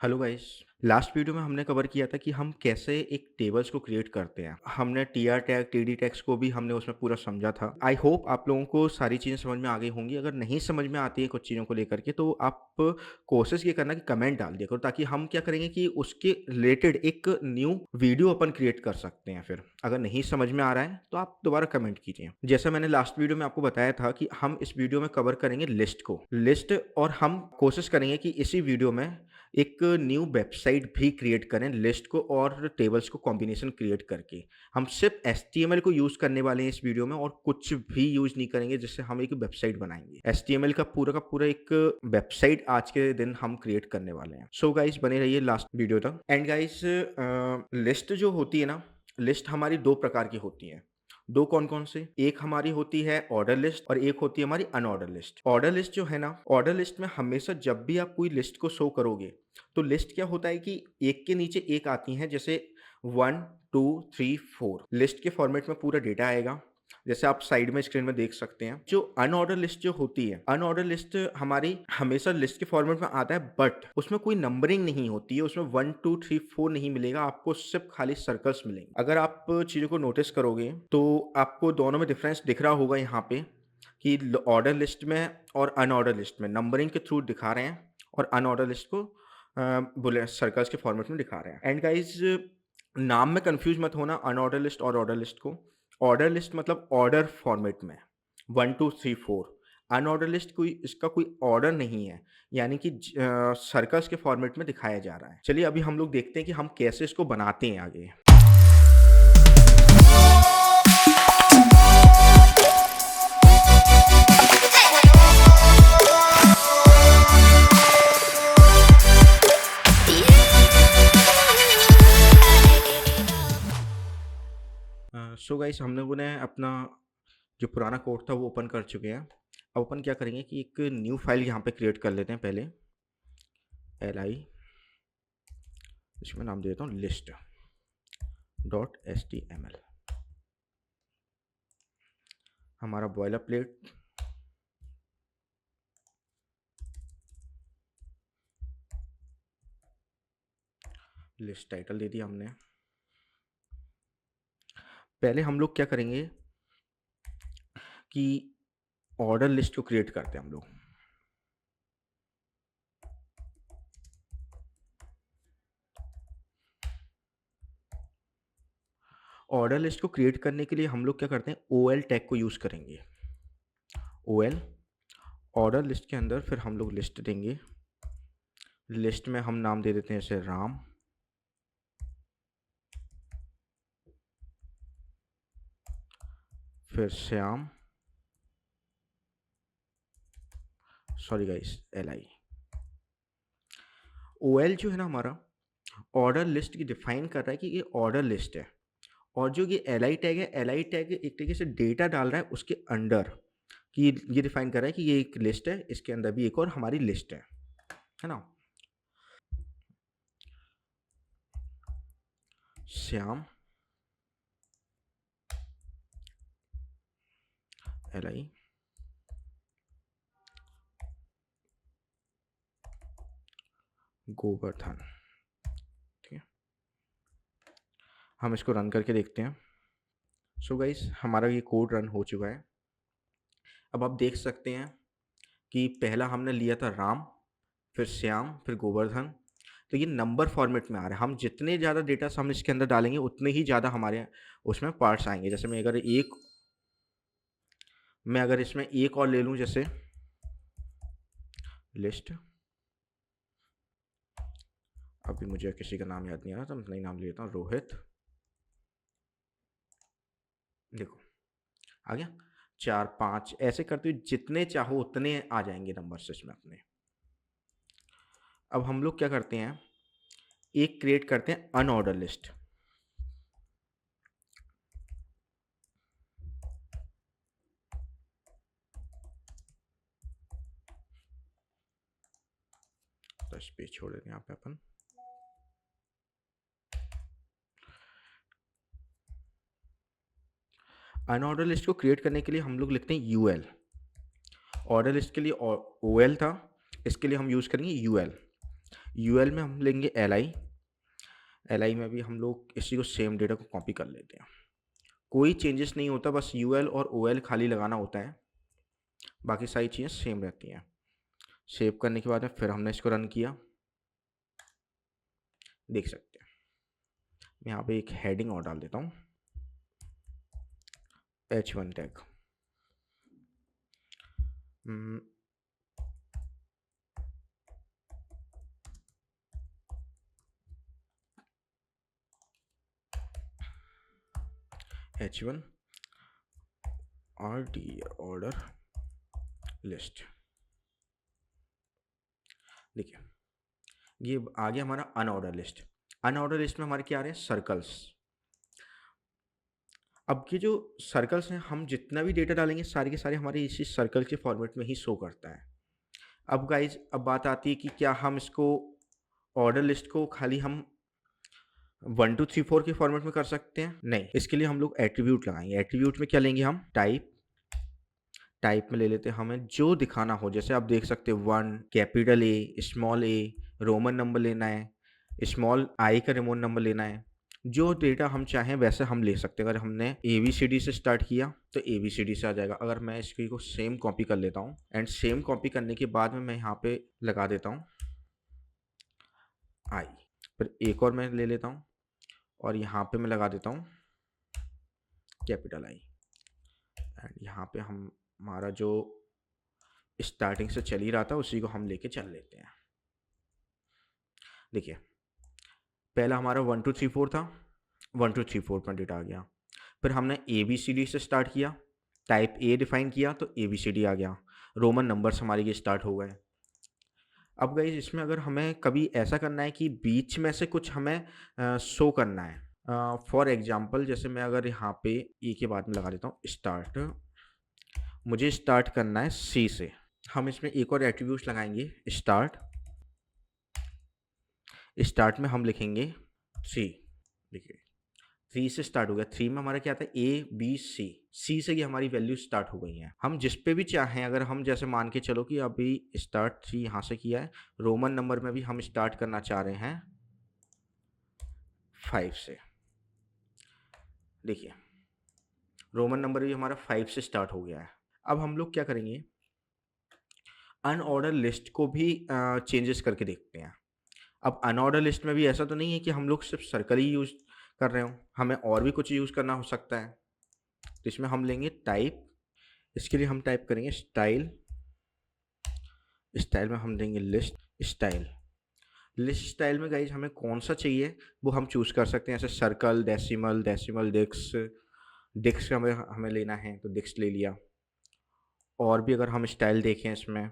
Hello guys. Last video में हमने cover किया था कि हम कैसे एक टेबल्स को क्रिएट करते हैं। हमने टीआर टैग टीडी टैग्स को भी हमने उसमें पूरा समझा था। आई होप आप लोगों को सारी चीज़ें समझ में आ गई होंगी। अगर नहीं समझ में आती है कुछ चीज़ों को लेकर के तो आप कोशिश ये करना कि कमेंट डाल दिया करो, ताकि हम क्या करेंगे कि उसके रिलेटेड एक न्यू वीडियो अपन क्रिएट कर सकते हैं। फिर अगर नहीं समझ में आ रहा है तो आप दोबारा कमेंट कीजिए। जैसा मैंने लास्ट वीडियो में आपको बताया था कि हम इस वीडियो में कवर करेंगे लिस्ट, और हम कोशिश करेंगे कि इसी वीडियो में एक न्यू वेबसाइट भी क्रिएट करें लिस्ट को और टेबल्स को कॉम्बिनेशन क्रिएट करके। हम सिर्फ एचटीएमएल को यूज़ करने वाले हैं इस वीडियो में, और कुछ भी यूज़ नहीं करेंगे, जिससे हम एक वेबसाइट बनाएँगे। एचटीएमएल का पूरा एक वेबसाइट आज के दिन हम क्रिएट करने वाले हैं। सो गाइस, बने रहिए लास्ट वीडियो तक। एंड गाइस, लिस्ट जो होती है ना, लिस्ट हमारी 2 प्रकार की होती है। 2 कौन-कौन से? एक हमारी होती है ऑर्डर लिस्ट और एक होती है हमारी अनऑर्डर लिस्ट। ऑर्डर लिस्ट जो है ना, ऑर्डर लिस्ट में हमेशा जब भी आप कोई लिस्ट को शो करोगे, तो लिस्ट क्या होता है कि एक के नीचे एक आती हैं, जैसे 1, 2, 3, 4 लिस्ट के फॉर्मेट में पूरा डेटा आएगा, जैसे आप साइड में स्क्रीन में देख सकते हैं। जो अनऑर्डर लिस्ट जो होती है, अनऑर्डर लिस्ट हमारी हमेशा लिस्ट के फॉर्मेट में आता है, बट उसमें कोई नंबरिंग नहीं होती है। उसमें 1, 2, 3, 4 नहीं मिलेगा, आपको सिर्फ खाली सर्कल्स मिलेंगे। अगर आप चीज़ों को नोटिस करोगे तो आपको दोनों में डिफरेंस दिख रहा होगा यहाँ पे, कि ऑर्डर लिस्ट में और अनऑर्डर लिस्ट में नंबरिंग के थ्रू दिखा रहे हैं, और अनऑर्डर लिस्ट को बुलेट सर्कल्स के फॉर्मेट में दिखा रहे हैं। एंड गाइस, नाम में कंफ्यूज मत होना अनऑर्डर लिस्ट और ऑर्डर लिस्ट को। ऑर्डर लिस्ट मतलब ऑर्डर फॉर्मेट में 1, 2, 3, 4। अनऑर्डर लिस्ट इसका कोई ऑर्डर नहीं है, यानी कि सर्कल्स के फॉर्मेट में दिखाया जा रहा है। चलिए अभी हम लोग देखते हैं कि हम कैसे इसको बनाते हैं आगे। सो गाइस, हम लोगों ने अपना जो पुराना कोड था वो ओपन कर चुके हैं। अब अपन क्या करेंगे कि एक न्यू फाइल यहाँ पे क्रिएट कर लेते हैं पहले, li, इसमें नाम दे देता हूँ list.html। हमारा बॉयलर प्लेट लिस्ट टाइटल दे दिया हमने। पहले हम लोग क्या करेंगे कि ऑर्डर लिस्ट को क्रिएट करते हैं हम लोग। ऑर्डर लिस्ट को क्रिएट करने के लिए हम लोग क्या करते हैं, OL टैग को यूज़ करेंगे। OL ऑर्डर लिस्ट के अंदर फिर हम लोग लिस्ट देंगे। लिस्ट में हम नाम दे देते हैं जैसे राम, फिर Shyam, sorry guys, LI। OL जो है ना हमारा, ऑर्डर लिस्ट की डिफाइन कर रहा है कि ये ऑर्डर लिस्ट है, और जो ये LI टैग है, LI टैग एक तरीके से डेटा डाल रहा है उसके अंडर, कि ये डिफाइन कर रहा है कि ये एक लिस्ट है, इसके अंदर भी एक और हमारी लिस्ट है ना। श्याम, LI, गोवर्धन। ठीक है, हम इसको रन करके देखते हैं। सो गाइस, हमारा ये कोड रन हो चुका है। अब आप देख सकते हैं कि पहला हमने लिया था राम, फिर श्याम, फिर गोवर्धन। तो ये नंबर फॉर्मेट में आ रहा है। हम जितने ज़्यादा डेटा हम इसके अंदर डालेंगे उतने ही ज़्यादा हमारे उसमें पार्ट्स आएंगे। जैसे मैं अगर इसमें एक और ले लूँ, जैसे लिस्ट, अभी मुझे किसी का नाम याद नहीं आ रहा, तो मैं अपना ही नाम ले लेता हूँ, रोहित। देखो आ गया। 4, 5 ऐसे करते हुए जितने चाहो उतने आ जाएंगे नंबर्स इसमें अपने। अब हम लोग क्या करते हैं, एक क्रिएट करते हैं अनऑर्डर लिस्ट। तो स्पेस छोड़ देते हैं यहाँ पे अपन। अनऑर्डर लिस्ट को क्रिएट करने के लिए हम लोग लिखते हैं UL। ऑर्डर लिस्ट के लिए OL था, इसके लिए हम यूज़ करेंगे UL। यूएल में हम लेंगे एलआई। एलआई में भी हम लोग इसी को सेम डेटा को कॉपी कर लेते हैं। कोई चेंजेस नहीं होता, बस यूएल और ओएल खाली लगाना होता है, बाकी सारी चीज़ें सेम रहती हैं। सेव करने के बाद में फिर हमने इसको रन किया, देख सकते हैं। मैं यहाँ पे एक हेडिंग और डाल देता हूँ, H1 tag. H1 order list. देखिए ये आ गया हमारा अनऑर्डर लिस्ट। अनऑर्डर लिस्ट में हमारे क्या आ रहे हैं, सर्कल्स। अब ये जो सर्कल्स हैं, हम जितना भी डेटा डालेंगे सारे के सारे हमारे इसी सर्कल के फॉर्मेट में ही शो करता है। अब गाइज अब बात आती है कि क्या हम इसको ऑर्डर लिस्ट को खाली हम 1 2 3 4 के फॉर्मेट में कर सकते हैं? नहीं, इसके लिए हम लोग एट्रीब्यूट लगाएंगे। एट्रीब्यूट में क्या लेंगे हम, टाइप में ले लेते हैं हमें जो दिखाना हो। जैसे आप देख सकते हैं 1 capital A, small A, Roman number लेना है, स्मॉल आई का रोमन नंबर लेना है, जो डेटा हम चाहें वैसे हम ले सकते हैं। अगर हमने ABCD से स्टार्ट किया तो ABCD से आ जाएगा। अगर मैं इसको सेम कॉपी कर लेता हूँ एंड सेम कॉपी करने के बाद में मैं यहाँ पे लगा देता हूँ आई, फिर एक और मैं ले लेता हूँ और यहाँ पे मैं लगा देता हूँ कैपिटल आई, एंड यहाँ पे हम हमारा जो स्टार्टिंग से चल ही रहा था उसी को हम लेके चल लेते हैं। देखिए पहला हमारा 1 2 3 4 था, 1 2 3 4 पर डेटा आ गया। फिर हमने ABCD से स्टार्ट किया, टाइप ए डिफाइन किया तो ABCD आ गया, रोमन नंबर्स हमारे ये स्टार्ट हो गए। अब गाइस इसमें अगर हमें कभी ऐसा करना है कि बीच में से कुछ हमें शो करना है, फॉर एग्जांपल जैसे मैं अगर यहाँ पे ई के बाद में लगा देता हूँ स्टार्ट, मुझे स्टार्ट करना है सी से। हम इसमें एक और एट्रीब्यूट लगाएंगे स्टार्ट में हम लिखेंगे 3। देखिए 3 से स्टार्ट हो गया, 3 में हमारा क्या आता है ABC, सी से ये हमारी वैल्यू स्टार्ट हो गई हैं। हम जिस पे भी चाहें, अगर हम जैसे मान के चलो कि अभी स्टार्ट 3 यहाँ से किया है, रोमन नंबर में भी हम स्टार्ट करना चाह रहे हैं 5 से। देखिए रोमन नंबर भी हमारा 5 से स्टार्ट हो गया है। अब हम लोग क्या करेंगे, अनऑर्डर लिस्ट को भी चेंजेस करके देखते हैं। अब अनऑर्डर लिस्ट में भी ऐसा तो नहीं है कि हम लोग सिर्फ सर्कल ही यूज कर रहे हो, हमें और भी कुछ यूज़ करना हो सकता है। तो इसमें हम लेंगे टाइप, इसके लिए हम टाइप करेंगे स्टाइल में हम देंगे लिस्ट स्टाइल। लिस्ट स्टाइल में गाइज हमें कौन सा चाहिए वो हम चूज़ कर सकते हैं, जैसे सर्कल, डेसिमल, डिक्स हमें लेना है तो डिक्स ले लिया। और भी अगर हम स्टाइल देखें इसमें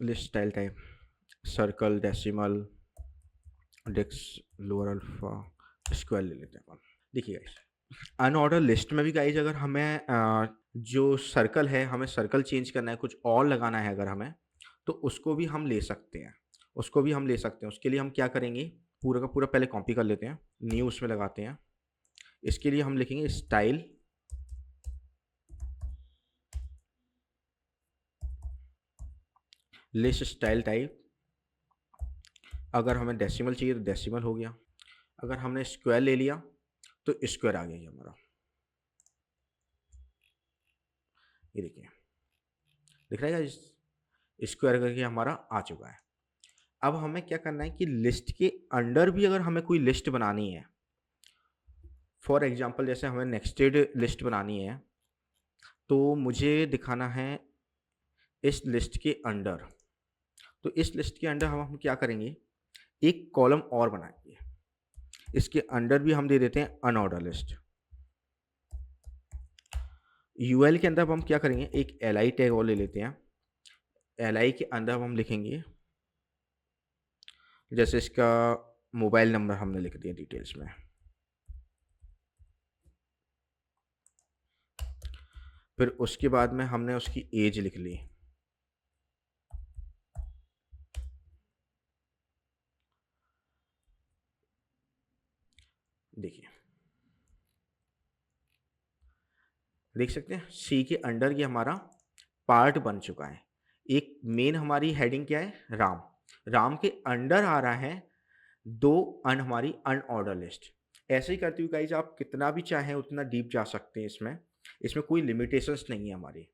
list style type circle, decimal, डिक्स, लोअर अल्फा, स्क्वायर ले लेते हैं। देखिए गाइज अनऑर्डर लिस्ट में भी गाइज अगर हमें जो सर्कल है, हमें सर्कल चेंज करना है, कुछ और लगाना है अगर हमें, तो उसको भी हम ले सकते हैं, उसके लिए हम क्या करेंगे, पूरा का पूरा पहले कॉपी कर लेते हैं, न्यू उसमें लगाते हैं। इसके लिए हम लिखेंगे स्टाइल लिस्ट स्टाइल टाइप। अगर हमें डेसिमल चाहिए तो डेसिमल हो गया, अगर हमने स्क्वायर ले लिया तो स्क्वायर आ गया ये हमारा। ये देखिए दिख रहा है स्क्वायर करके हमारा आ चुका है। अब हमें क्या करना है कि लिस्ट के अंडर भी अगर हमें कोई लिस्ट बनानी है, फॉर एग्जांपल जैसे हमें नेक्स्टेड लिस्ट बनानी है, तो मुझे दिखाना है इस लिस्ट के अंडर। तो इस लिस्ट के अंडर हम क्या करेंगे, एक कॉलम और बनाएंगे, इसके अंडर भी हम दे देते हैं अनऑर्डर लिस्ट। यूएल के अंदर हम क्या करेंगे, एक एलआई टैग और ले लेते हैं। एलआई के अंदर हम लिखेंगे, जैसे इसका मोबाइल नंबर हमने लिख दिया डिटेल्स में, फिर उसके बाद में हमने उसकी एज लिख ली। देखिए देख सकते हैं सी के अंडर ये हमारा पार्ट बन चुका है। एक मेन हमारी हेडिंग क्या है, राम। राम के अंडर आ रहा है 2 हमारी अनऑर्डर लिस्ट। ऐसे ही करते हुए गाइज़ आप कितना भी चाहें उतना डीप जा सकते हैं इसमें। इसमें कोई लिमिटेशंस नहीं है हमारी।